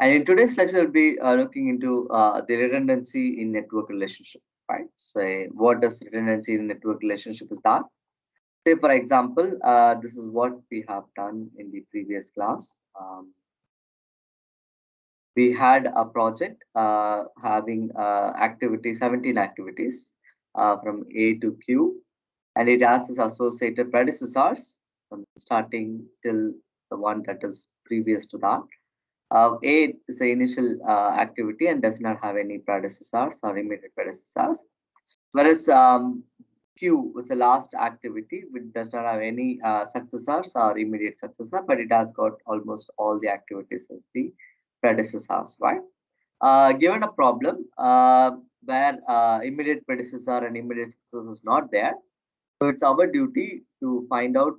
And in today's lecture, we'll be looking into the redundancy in network relationship, right? So, what does redundancy in network relationship is that? Say, for example, this is what we have done in the previous class. We had a project having activities, 17 activities from A to Q, and it has its associated predecessors from starting till the one that is previous to that. A is the initial activity and does not have any predecessors or immediate predecessors, whereas Q was the last activity which does not have any successors or immediate successor, but it has got almost all the activities as the predecessors, right? Given a problem where immediate predecessor and immediate successor is not there, so it's our duty to find out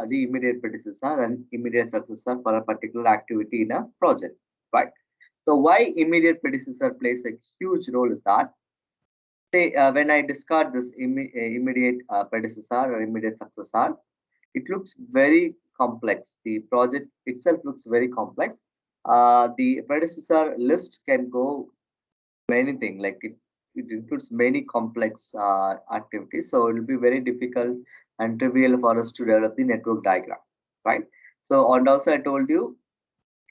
the immediate predecessor and immediate successor for a particular activity in a project, right? So why immediate predecessor plays a huge role is that, say, when I discard this immediate predecessor or immediate successor, it looks very complex. The project itself looks very complex. The predecessor list can go many things, like it includes many complex activities, so it will be very difficult and trivial for us to develop the network diagram, right? So, and also I told you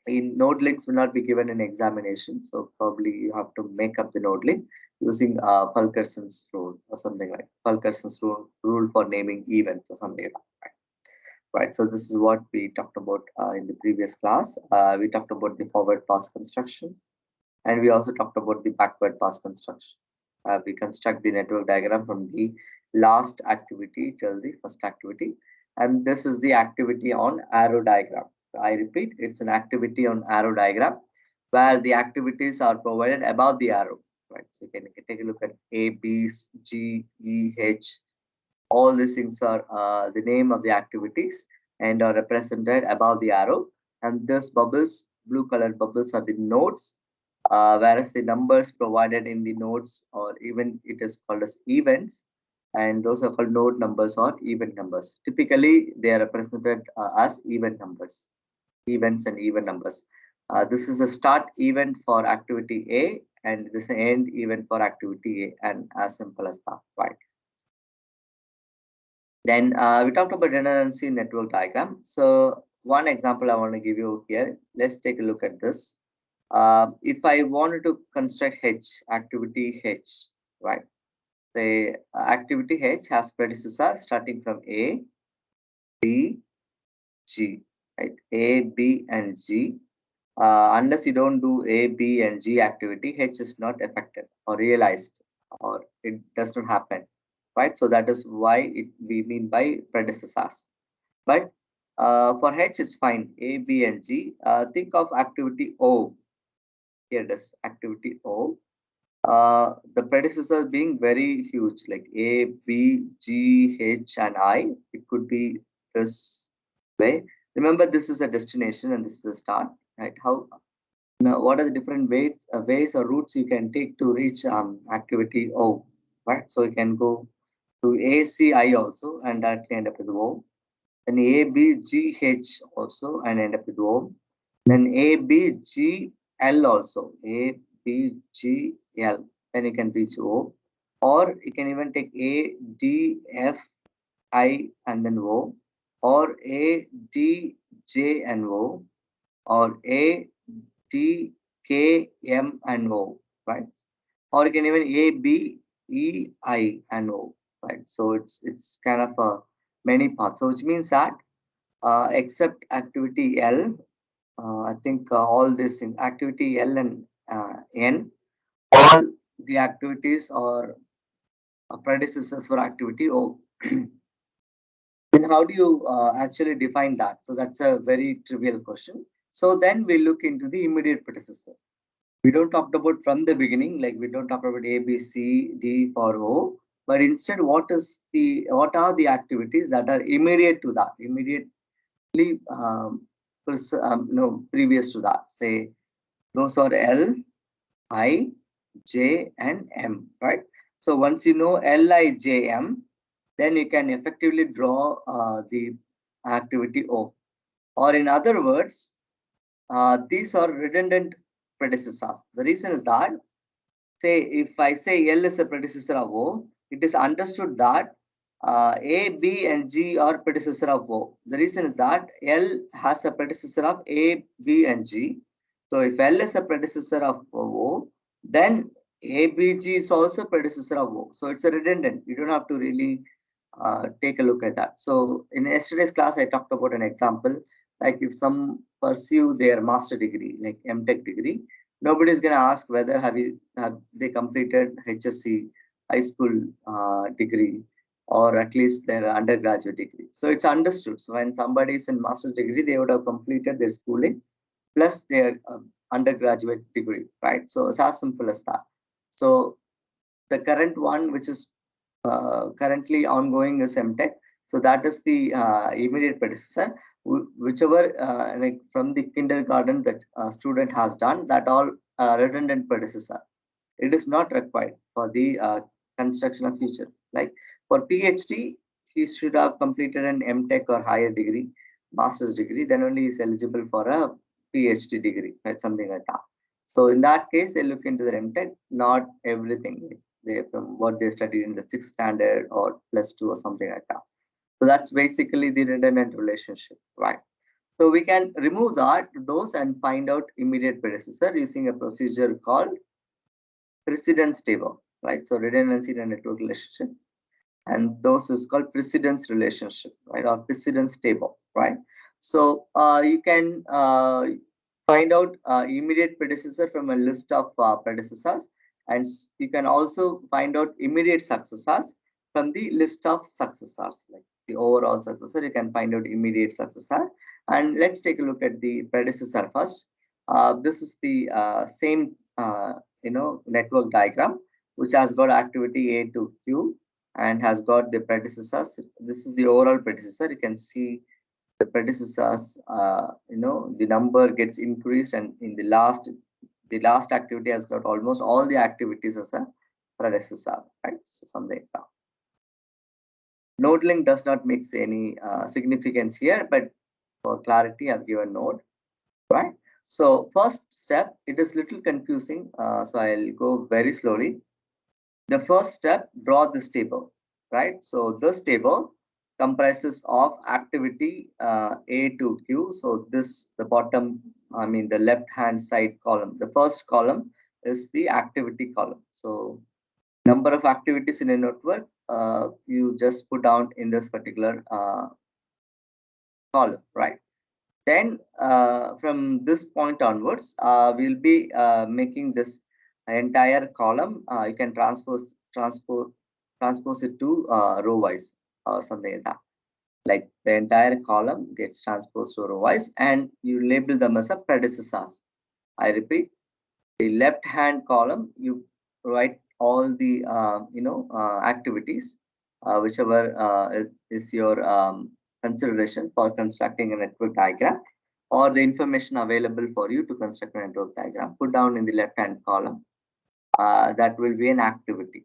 in node links will not be given in examination, so probably you have to make up the node link using Fulkerson's rule or something like Fulkerson's rule for naming events or something like that, right? So this is what we talked about in the previous class. We talked about the forward pass construction, and we also talked about the backward pass construction. We construct the network diagram from the last activity till the first activity. And this is the activity on arrow diagram. I repeat, it's an activity on arrow diagram where the activities are provided above the arrow. Right. So you can take a look at A, B, G, E, H. All these things are the name of the activities and are represented above the arrow. And this bubbles, blue colored bubbles, are the nodes, whereas the numbers provided in the nodes, or even it is called as events, and those are called node numbers or event numbers. Typically, they are represented as event numbers, events and event numbers. This is a start event for activity A, and this is an end event for activity A, and as simple as that, right? Then we talked about redundancy network diagram. So one example I want to give you here. Let's take a look at this. If I wanted to construct H, activity H, right? Say activity H has predecessor starting from A, B, G, right? A, B, and G. Unless you don't do A, B, and G activity, H is not affected or realized, or it does not happen, right? So that is why we mean by predecessors. But for H, it's fine. A, B, and G. Think of activity O. Here it is, activity O. The predecessors being very huge, like A, B, G, H, and I. It could be this way. Remember, this is a destination and this is a start, right? How now? What are the different ways or routes you can take to reach activity O, right? So you can go to A, C, I also, and directly end up with O. Then A, B, G, H also, and end up with O. Then A, B, G, L also. A, B, G, L. Then you can reach O. Or you can even take A, D, F, I, and then O. Or A, D, J, and O. Or A, D, K, M, and O. Right? Or you can even A, B, E, I, and O. Right? So it's kind of a many paths. So which means that except activity L, I think all this in activity L and N, all the activities are predecessors for activity O. Then how do you actually define that? So that's a very trivial question. So then we look into the immediate predecessor. We don't talk about from the beginning, like we don't talk about A, B, C, D for O, but instead what are the activities that are immediate to that, immediately previous to that. Say those are L, I, J, and M, right? So once you know L, I, J, M, then you can effectively draw the activity O. Or in other words, these are redundant predecessors. The reason is that, say, if I say L is a predecessor of O, it is understood that A, B, and G are predecessor of O. The reason is that L has a predecessor of A, B, and G. So if L is a predecessor of O, then A, B, G is also predecessor of O. So it's a redundant. You don't have to really take a look at that. So in yesterday's class, I talked about an example, like if some pursue their master degree, like MTech degree, nobody is going to ask whether have they completed HSC high school degree or at least their undergraduate degree. So it's understood. So when somebody is in master's degree, they would have completed their schooling plus their undergraduate degree, right? So it's as simple as that. So the current one, which is currently ongoing, is MTech. So that is the immediate predecessor. Whichever like from the kindergarten that student has done, that all redundant predecessor. It is not required for the construction of future. Like for PhD, he should have completed an MTech or higher degree, master's degree. Then only is eligible for a PhD degree, right? Something like that. So in that case, they look into the MTech, not everything. They from what they studied in the 6th standard or +2 or something like that. So that's basically the redundant relationship, right? So we can remove those and find out immediate predecessor using a procedure called precedence table, right? So redundancy and network relationship, and those is called precedence relationship, right? Or precedence table, right? So you can find out immediate predecessor from a list of predecessors, and you can also find out immediate successors from the list of successors, like the overall successor. You can find out immediate successor, and let's take a look at the predecessor first. This is the same network diagram, which has got activity A to Q and has got the predecessors. This is the overall predecessor. You can see the predecessors, the number gets increased, and in the last activity has got almost all the activities as a predecessor, right? So something like that. Node link does not make any significance here, but for clarity, I've given node, right? So first step, it is little confusing, so I'll go very slowly. The first step, draw this table, right? So this table comprises of activity A to Q. So this, the bottom, the left hand side column, the first column is the activity column. So number of activities in a network, you just put down in this particular column, right? Then from this point onwards, we'll be making this entire column. You can transpose it to row wise or something like that. Like the entire column gets transposed to row wise, and you label them as a predecessors. I repeat, the left hand column, you write all the activities, whichever is your consideration for constructing a network diagram, or the information available for you to construct a network diagram, put down in the left hand column. That will be an activity,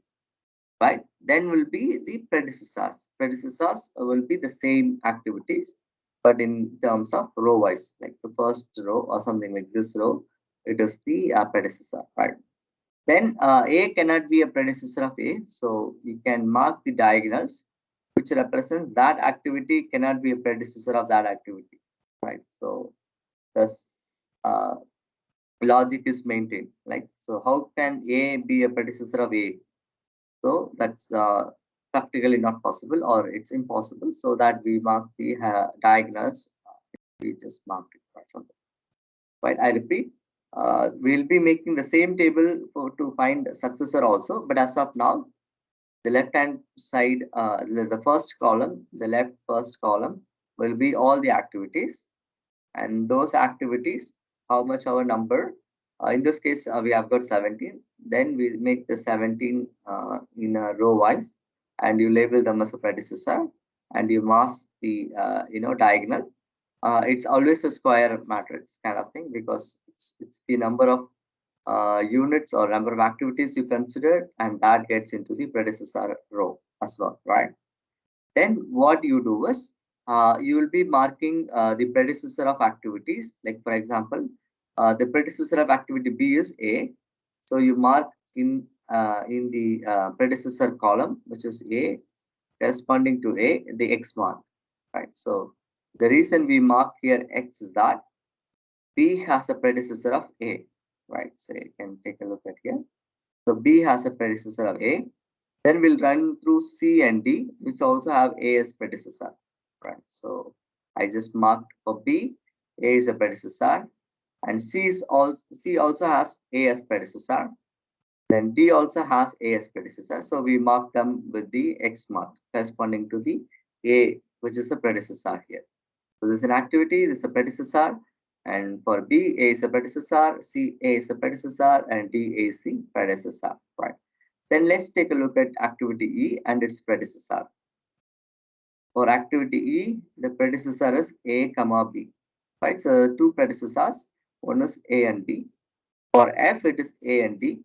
right? Then will be the predecessors. Predecessors will be the same activities, but in terms of row wise, like the first row or something like this row, it is the predecessor, right? Then A cannot be a predecessor of A, so you can mark the diagonals which represent that activity cannot be a predecessor of that activity, right? So this logic is maintained. Like, so how can A be a predecessor of A? So that's practically not possible, or it's impossible. So that we mark the diagonals. We just mark it or something, right? I repeat, we'll be making the same table to find successor also, but as of now, the left hand side, the first column, the left first column will be all the activities, and those activities, how much our number. In this case, we have got 17. Then we make the 17 in a row wise, and you label them as a predecessor, and you mask the diagonal. It's always a square matrix kind of thing, because it's the number of units or number of activities you consider, and that gets into the predecessor row as well, right? Then what you do is you will be marking the predecessor of activities. Like for example, the predecessor of activity B is A. So you mark in the predecessor column, which is A, corresponding to A, the X mark, right? So the reason we mark here X is that B has a predecessor of A, right? So you can take a look at here. So B has a predecessor of A. Then we'll run through C and D, which also have A as predecessor, right? So I just marked for B, A is a predecessor, and C also has A as predecessor. Then D also has A as predecessor. So we mark them with the X mark corresponding to the A, which is a predecessor here. So this is an activity, this is a predecessor, and for B, A is a predecessor, C, A is a predecessor, and D, A is the predecessor, right? Then let's take a look at activity E and its predecessor. For activity E, the predecessor is A comma B, right? So two predecessors, one is A and B. For F, it is A and D.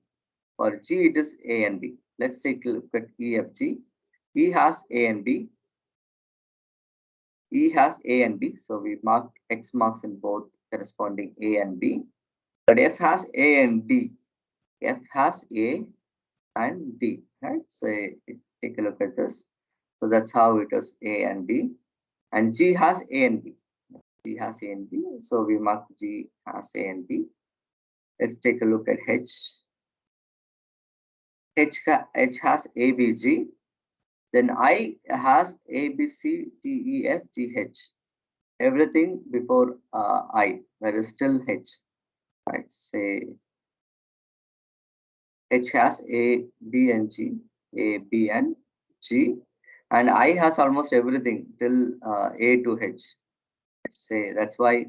For G, it is A and B. Let's take a look at EFG. E has A and B. E has A and B. So we mark X marks in both corresponding A and B. But F has A and D. F has A and D, right? So take a look at this. So that's how it is A and D. And G has A and B. G has A and B. So we mark G has A and B. Let's take a look at H. H has A, B, G. Then I has A, B, C, D, E, F, G, H. Everything before I. There is still H. Right? Say H has A, B, and G. A, B, and G. And I has almost everything till A to H. Say that's why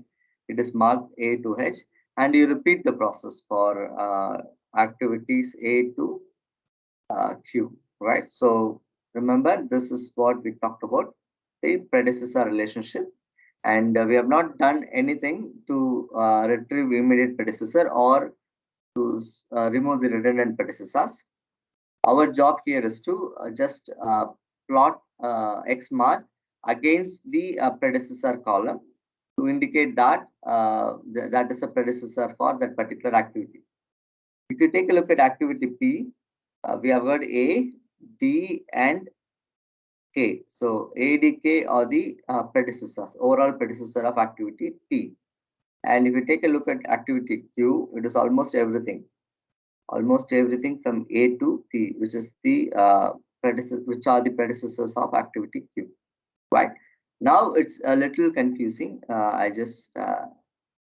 it is marked A to H. And you repeat the process for activities A to Q, right? So remember, this is what we talked about, the predecessor relationship. And we have not done anything to retrieve immediate predecessor or to remove the redundant predecessors. Our job here is to just plot X mark against the predecessor column to indicate that that is a predecessor for that particular activity. If you take a look at activity P, we have got A, D, and K. So A, D, K are the predecessors, overall predecessor of activity P. And if you take a look at activity Q, it is almost everything from A to P, which is the which are the predecessors of activity Q. Right now, it's a little confusing. I just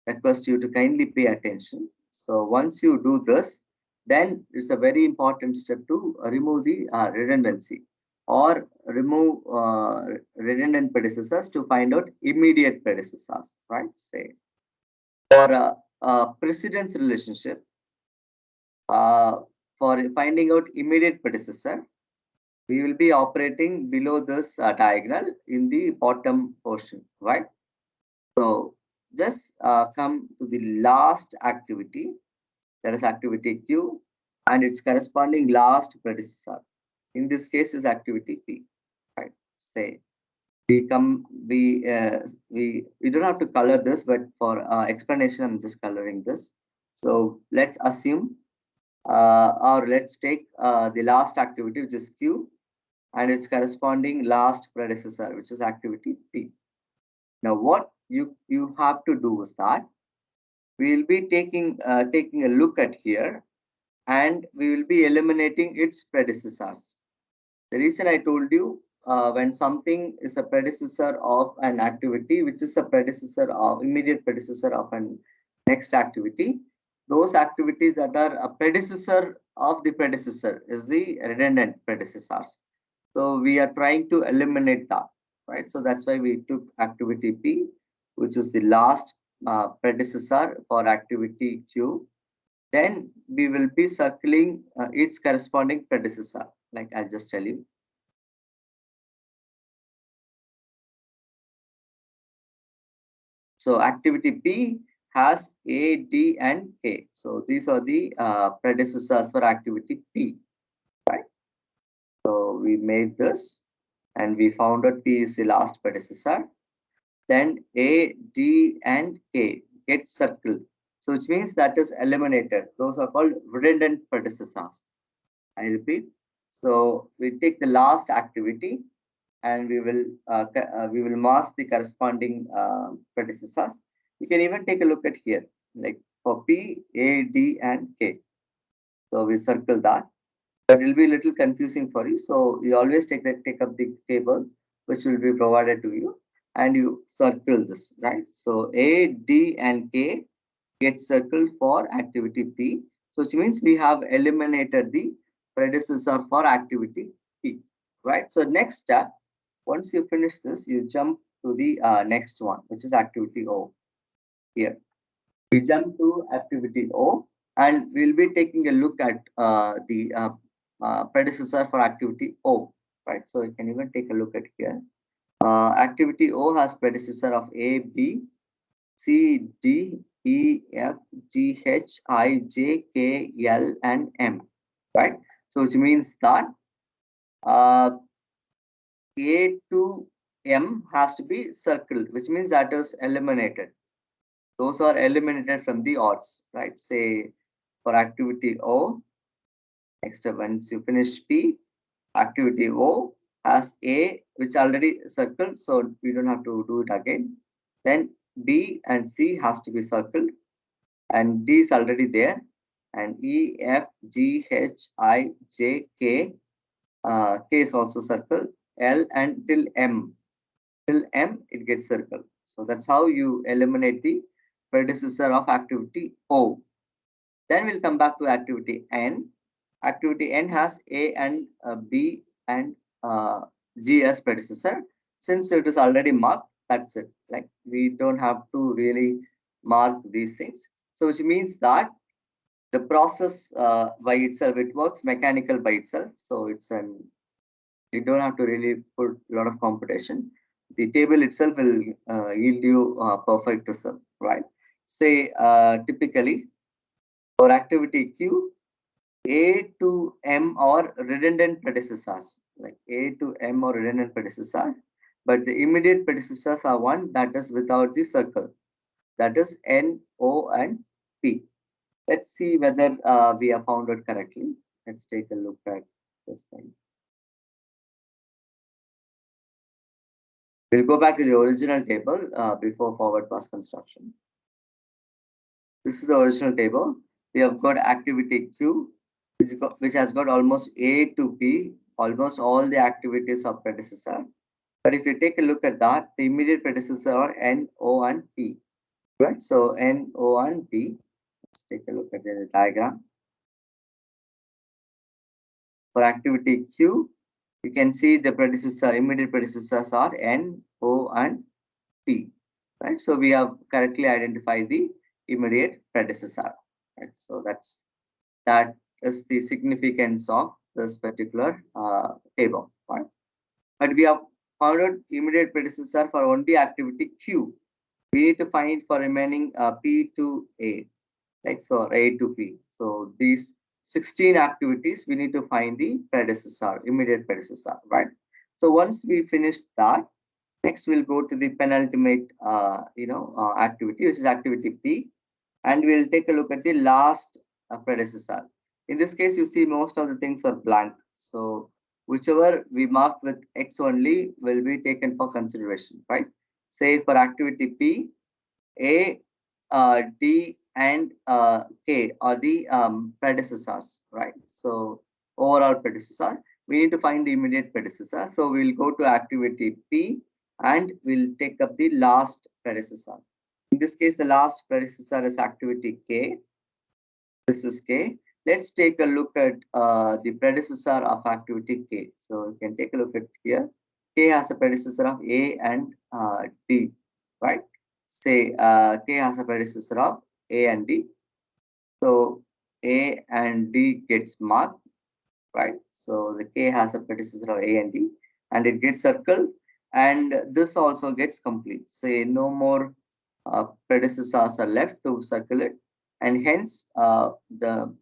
request you to kindly pay attention. So once you do this, then it's a very important step to remove the redundancy or remove redundant predecessors to find out immediate predecessors, right? Say for a precedence relationship, for finding out immediate predecessor, we will be operating below this diagonal in the bottom portion, right? So just come to the last activity, that is activity Q, and its corresponding last predecessor. In this case is activity P, right? Say we don't have to color this, but for explanation, I'm just coloring this. So let's assume or let's take the last activity, which is Q, and its corresponding last predecessor, which is activity P. Now, what you have to do is that we will be taking a look at here, and we will be eliminating its predecessors. The reason I told you, when something is a predecessor of an activity, which is a predecessor of immediate predecessor of an next activity, those activities that are a predecessor of the predecessor is the redundant predecessors. So we are trying to eliminate that, right? So that's why we took activity P, which is the last predecessor for activity Q. Then we will be circling its corresponding predecessor, like I'll just tell you. So activity P has A, D, and K. So these are the predecessors for activity P, right? So we made this and we found out P is the last predecessor. Then A, D, and K get circled. So which means that is eliminated. Those are called redundant predecessors. I repeat. So we take the last activity and we will mask the corresponding predecessors. You can even take a look at here, like for P, A, D, and K. So we circle that, but it will be a little confusing for you. So you always take up the table which will be provided to you, and you circle this, right? So A, D, and K get circled for activity P. So which means we have eliminated the predecessor for activity P, right? So next step, once you finish this, you jump to the next one, which is activity O. Here we jump to activity O, and we'll be taking a look at the predecessor for activity O, right? So you can even take a look at here. Activity O has predecessor of A, B, C, D, E, F, G, H, I, J, K, L, and M, right? So which means that uh, A to M has to be circled, which means that is eliminated. Those are eliminated from the odds, right? Say for activity O, next once you finish P, activity O has A, which already circled, so we don't have to do it again. Then B and C has to be circled, and D is already there, and E, F, G, H, I, J, K, K is also circled, L and till M. Till M it gets circled. So that's how you eliminate the predecessor of activity O. Then we'll come back to activity N. Activity N has A and B and G as predecessor. Since it is already marked, that's it. Like we don't have to really mark these things. So which means that the process by itself, it works mechanical by itself. So you don't have to really put a lot of computation. The table itself will yield you perfect result, right? Say typically for activity Q, A to M or redundant predecessors, like A to M or redundant predecessor, but the immediate predecessors are one that is without the circle, that is N, O, and P. Let's see whether we have found it correctly. Let's take a look at this thing. We'll go back to the original table before forward pass construction. This is the original table. We have got activity Q, which has got almost A to P, almost all the activities of predecessor. But if you take a look at that, the immediate predecessor are N, O, and P, right? So N, O, and P. Let's take a look at the diagram. For activity Q, you can see the immediate predecessors are N, O, and P, right? So we have correctly identified the immediate predecessor, right? So that is the significance of this particular table, right? But we have found out immediate predecessor for only activity Q. We need to find for remaining P to A, like so A to P. So these 16 activities, we need to find the predecessor, immediate predecessor, right? So once we finish that, next we'll go to the penultimate, activity, which is activity P, and we'll take a look at the last predecessor. In this case, you see most of the things are blank. So whichever we mark with X only will be taken for consideration, right? Say for activity P, A, D, and K are the predecessors, right? So overall predecessor, we need to find the immediate predecessor. So we'll go to activity P and we'll take up the last predecessor. In this case, the last predecessor is activity K. This is K. Let's take a look at the predecessor of activity K. So you can take a look at here. K has a predecessor of A and D, right? Say K has a predecessor of A and D. So A and D gets marked, right? So the K has a predecessor of A and D, and it gets circled, and this also gets complete. Say no more predecessors are left to circle it, and hence the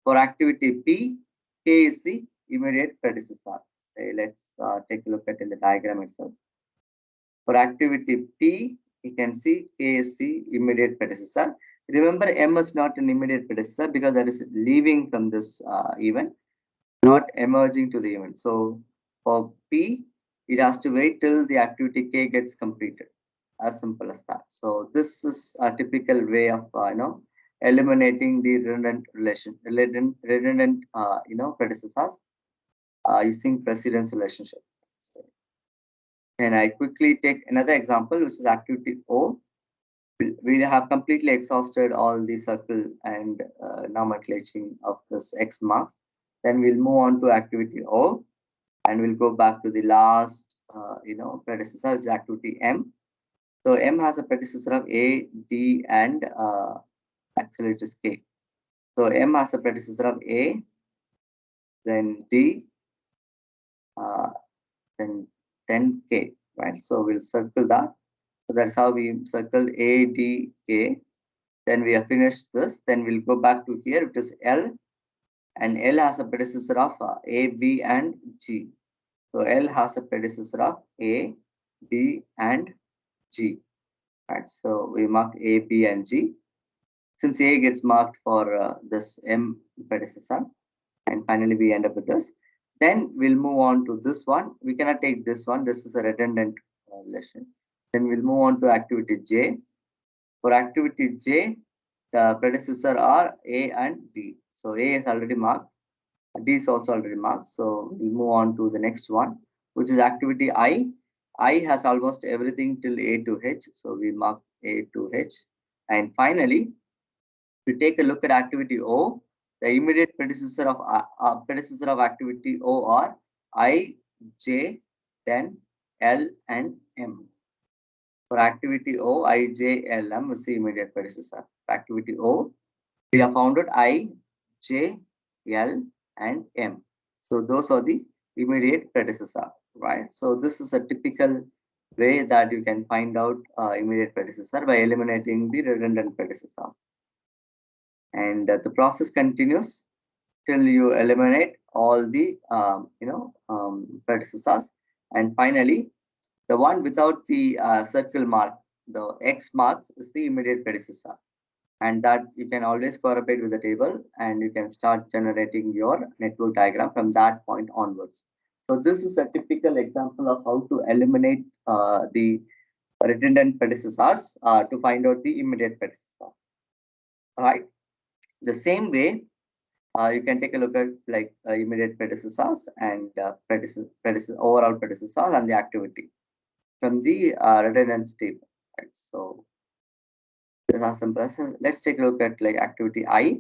for activity P, K is the immediate predecessor. Say let's take a look at in the diagram itself. For activity P, you can see K is the immediate predecessor. Remember, M is not an immediate predecessor because that is leaving from this event, not emerging to the event. So for P, it has to wait till the activity K gets completed. As simple as that. So this is a typical way of eliminating the redundant predecessors using precedence relationship. And I quickly take another example, which is activity O. We have completely exhausted all the circle and nomenclature of this X marks. Then we'll move on to activity O, and we'll go back to the last predecessor, which is activity M. So M has a predecessor of A, D, and accelerators K. So M has a predecessor of A, then D, uh, then K, right? So we'll circle that. So that's how we circle A, D, K. Then we have finished this. Then we'll go back to here. It is L, and L has a predecessor of A, B, and G. So L has a predecessor of A, B, and G. Right. So we mark A, B, and G. Since A gets marked for this M predecessor, and finally we end up with this. Then we'll move on to this one. We cannot take this one. This is a redundant relation. Then we'll move on to activity J. For activity J, the predecessor are A and D. So A is already marked. D is also already marked. So we'll move on to the next one, which is activity I. I has almost everything till A to H. So we mark A to H. And finally, we take a look at activity O. The immediate predecessor of activity O are I, J, then L, and M. For activity O, I, J, L, M is the immediate predecessor. For activity O, we have found out I, J, L, and M. So those are the immediate predecessor, right? So this is a typical way that you can find out immediate predecessor by eliminating the redundant predecessors. And the process continues till you eliminate all the predecessors, and finally the one without the circle mark, the X marks, is the immediate predecessor, and that you can always correlate with the table, and you can start generating your network diagram from that point onwards. So this is a typical example of how to eliminate the redundant predecessors to find out the immediate predecessor. All right. The same way, you can take a look at like immediate predecessors and overall predecessors and the activity from the redundant table. Right. So these are some processes. Let's take a look at like activity I.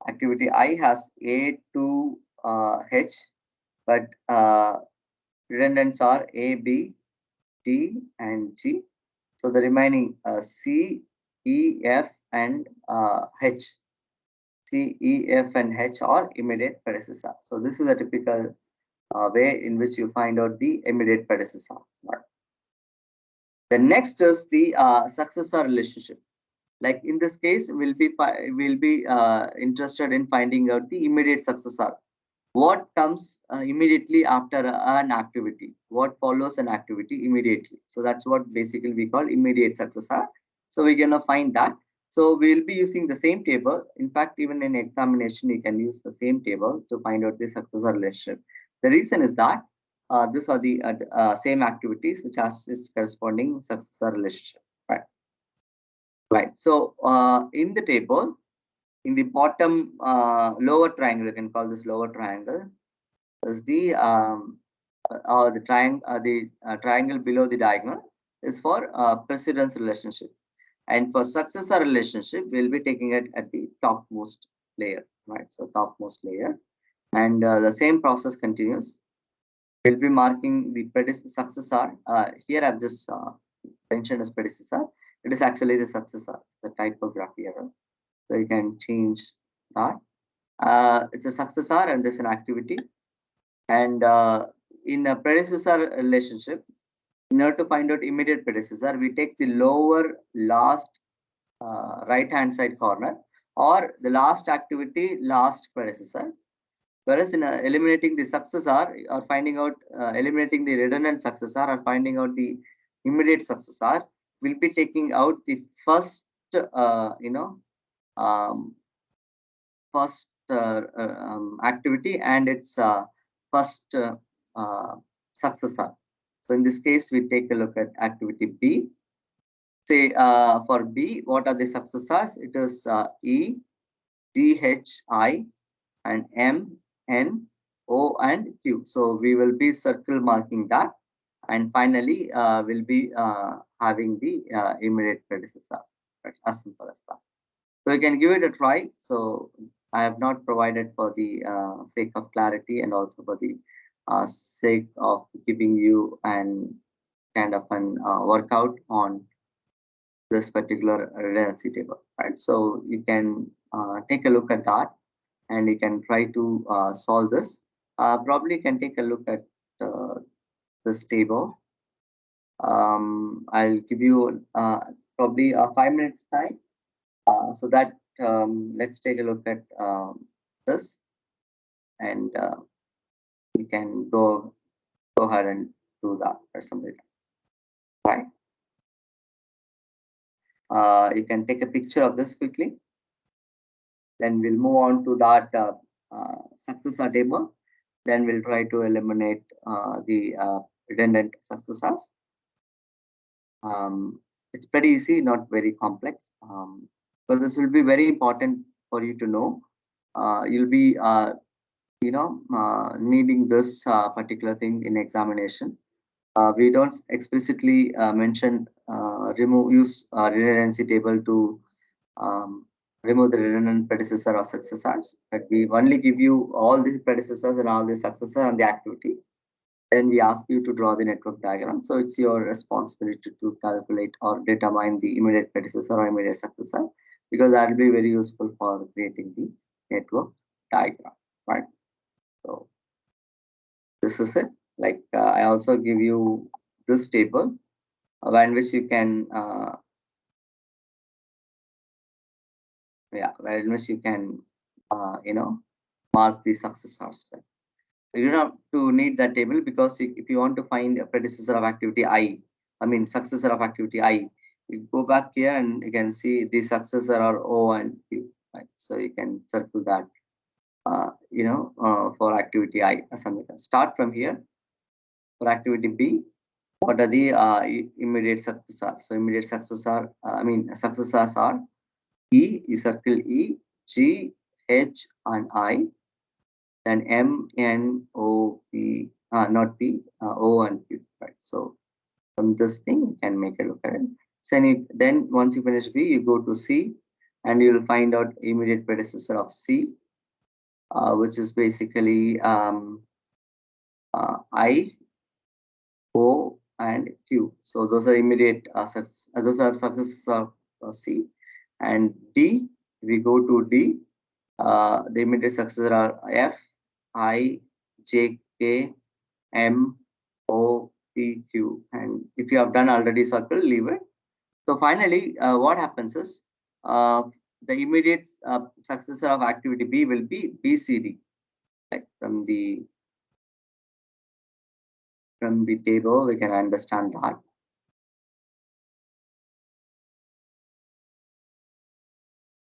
Activity I has A to H, but redundants are A, B, D, and G. So the remaining C, E, F, and H. C, E, F, and H are immediate predecessor. So this is a typical way in which you find out the immediate predecessor. Right. The next is the successor relationship. Like in this case, we'll be interested in finding out the immediate successor. What comes immediately after an activity? What follows an activity immediately? So that's what basically we call immediate successor. So we're gonna find that. So we'll be using the same table. In fact, even in examination, you can use the same table to find out the successor relationship. The reason is that these are the same activities which has its corresponding successor relationship. Right. Right. So in the table, in the bottom lower triangle, you can call this lower triangle, is the triangle below the diagonal is for precedence relationship, and for successor relationship we'll be taking it at the topmost layer, right? So topmost layer, and the same process continues. We'll be marking the successor. Here I've just mentioned as predecessor. It is actually the successor. It's a typography error, so you can change that. It's a successor and there's an activity. And in a predecessor relationship, in order to find out immediate predecessor, we take the lower last right hand side corner, or the last activity last predecessor. Whereas in eliminating the successor or finding out eliminating the redundant successor or finding out the immediate successor, we'll be taking out the first um, first activity and its first successor. So in this case, we take a look at activity B. Say for B, what are the successors? It is E, D, H, I, and M, N, O, and Q. So we will be circle marking that, and finally we'll be having the immediate predecessor. Right? As simple as that. So you can give it a try. So I have not provided for the sake of clarity and also for the sake of giving you an kind of an workout on this particular redundancy table, right? So you can take a look at that and you can try to solve this. Probably you can take a look at uh, this table. I'll give you probably a 5 minutes time. So that let's take a look at this, and we can go ahead and do that or something. Right. You can take a picture of this quickly. Then we'll move on to that successor table. Then we'll try to eliminate the redundant successors. It's pretty easy, not very complex. But this will be very important for you to know. You'll be needing this particular thing in examination. We don't explicitly mention use redundancy table to um, remove the redundant predecessor or successors, but we only give you all the predecessors and all the successors and the activity. Then we ask you to draw the network diagram. So it's your responsibility to calculate or determine the immediate predecessor or immediate successor, because that will be very useful for creating the network diagram, right? So this is it. Like I also give you this table in which you can in which you can mark the successors. You don't have to need that table, because if you want to find a predecessor of activity I mean successor of activity I, you go back here and you can see the successor are O and Q, right? So you can circle that, for activity I. Start from here. For activity B, what are the immediate successors? So immediate successor, successors are E, you circle E, G, H, and I. Then M, N, O, P, not P, O and Q, right? So from this thing, you can make a look at it. So then once you finish B, you go to C, and you will find out immediate predecessor of C, which is basically I, O, and Q. So those are immediate those are successors of C. And D, we go to D. The immediate successors are F, I, J, K, M, O, P, Q. And if you have done already circle, leave it. So finally, what happens is the immediate successor of activity B will be BCD. Like from the table, we can understand that.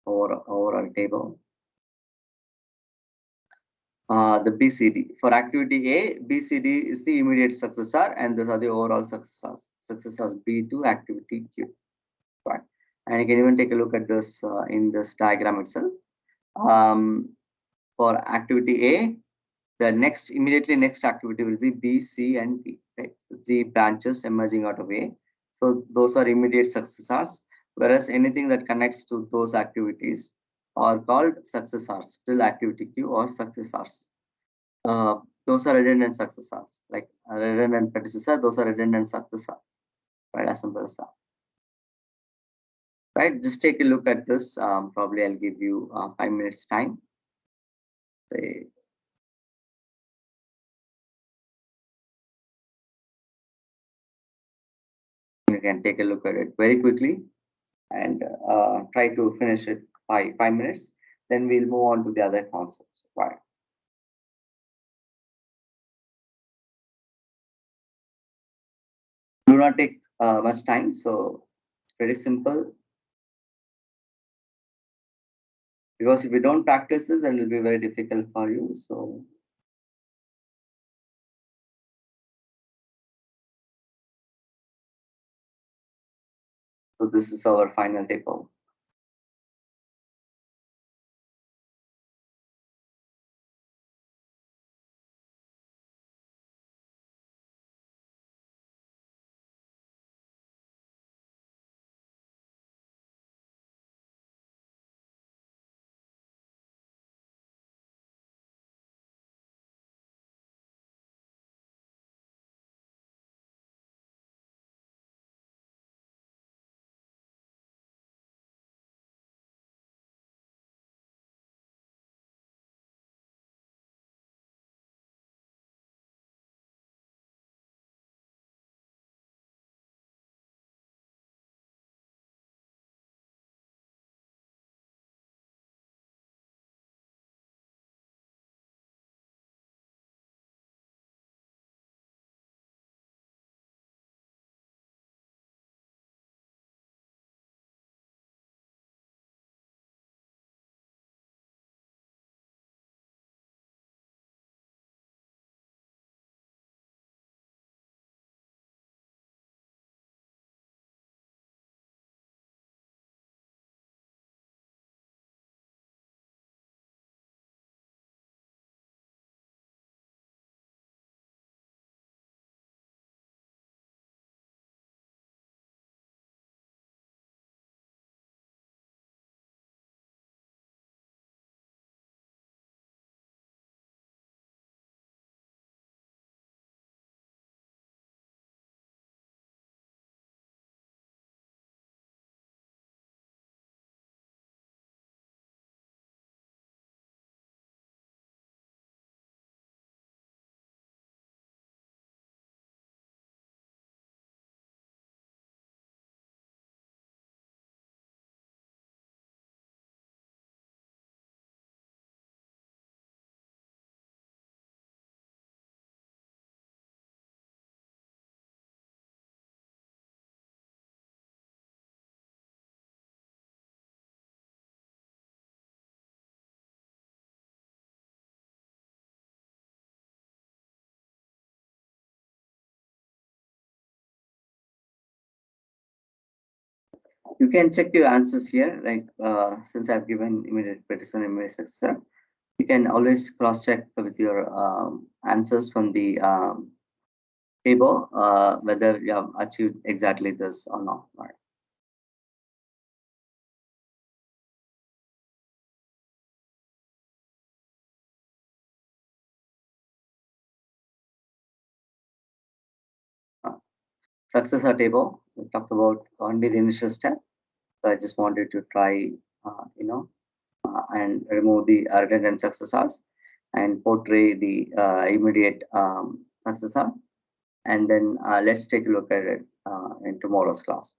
Overall table. The BCD. For activity A, BCD is the immediate successor, and these are the overall successors. Successors B to activity Q. Right. And you can even take a look at this in this diagram itself. For activity A, the immediately next activity will be B, C, and D. Right? So 3 branches emerging out of A. So those are immediate successors, whereas anything that connects to those activities are called successors, till activity Q or successors. Those are redundant successors, like a redundant predecessor, those are redundant successor, right? As simple as that. Right, just take a look at this. Probably I'll give you 5 minutes time. Say, you can take a look at it very quickly and try to finish it by 5 minutes. Then we'll move on to the other concepts. Right. Do not take much time. So it's pretty simple. Because if you don't practice this, then it will be very difficult for you. So this is our final table. You can check your answers here. Like since I've given immediate predecessor, immediate successor, you can always cross check with your answers from the table whether you have achieved exactly this or not. Right. Successor table, we talked about only the initial step. So I just wanted to try, and remove the redundant successors and portray the immediate successor. And then let's take a look at it in tomorrow's class.